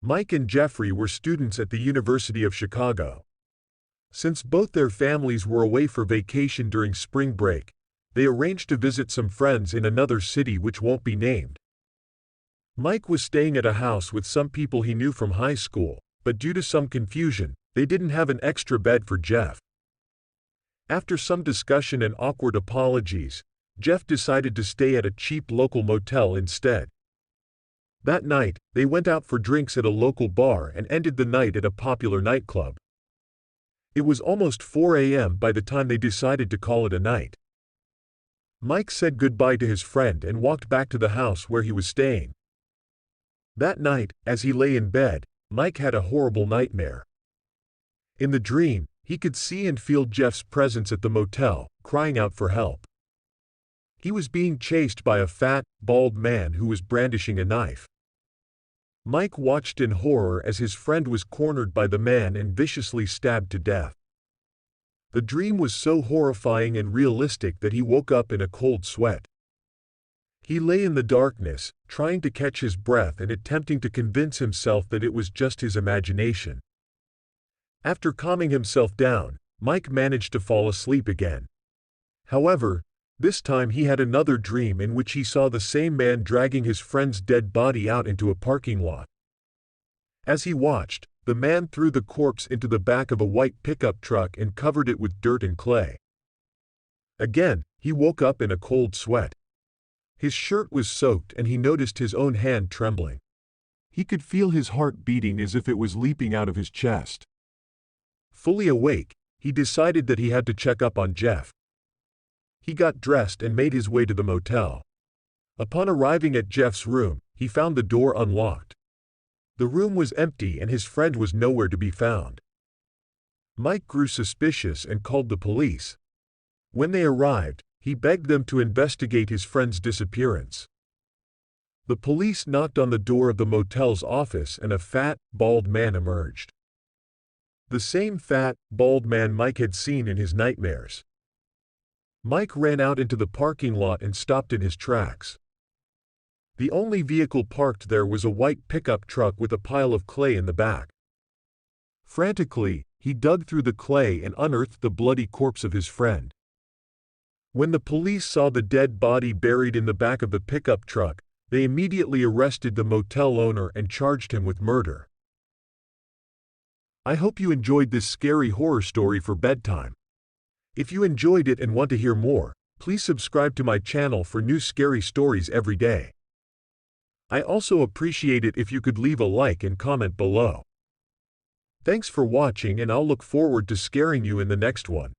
Mike and Jeffrey were students at the University of Chicago. Since both their families were away for vacation during spring break, they arranged to visit some friends in another city which won't be named. Mike was staying at a house with some people he knew from high school, but due to some confusion, they didn't have an extra bed for Jeff. After some discussion and awkward apologies, Jeff decided to stay at a cheap local motel instead. That night, they went out for drinks at a local bar and ended the night at a popular nightclub. It was almost 4 a.m. by the time they decided to call it a night. Mike said goodbye to his friend and walked back to the house where he was staying. That night, as he lay in bed, Mike had a horrible nightmare. In the dream, he could see and feel Jeff's presence at the motel, crying out for help. He was being chased by a fat, bald man who was brandishing a knife. Mike watched in horror as his friend was cornered by the man and viciously stabbed to death. The dream was so horrifying and realistic that he woke up in a cold sweat. He lay in the darkness, trying to catch his breath and attempting to convince himself that it was just his imagination. After calming himself down, Mike managed to fall asleep again. However, this time he had another dream in which he saw the same man dragging his friend's dead body out into a parking lot. As he watched, the man threw the corpse into the back of a white pickup truck and covered it with dirt and clay. Again, he woke up in a cold sweat. His shirt was soaked and he noticed his own hand trembling. He could feel his heart beating as if it was leaping out of his chest. Fully awake, he decided that he had to check up on Jeff. He got dressed and made his way to the motel. Upon arriving at Jeff's room, he found the door unlocked. The room was empty and his friend was nowhere to be found. Mike grew suspicious and called the police. When they arrived, he begged them to investigate his friend's disappearance. The police knocked on the door of the motel's office and a fat, bald man emerged. The same fat, bald man Mike had seen in his nightmares. Mike ran out into the parking lot and stopped in his tracks. The only vehicle parked there was a white pickup truck with a pile of clay in the back. Frantically, he dug through the clay and unearthed the bloody corpse of his friend. When the police saw the dead body buried in the back of the pickup truck, they immediately arrested the motel owner and charged him with murder. I hope you enjoyed this scary horror story for bedtime. If you enjoyed it and want to hear more, please subscribe to my channel for new scary stories every day. I also appreciate it if you could leave a like and comment below. Thanks for watching and I'll look forward to scaring you in the next one.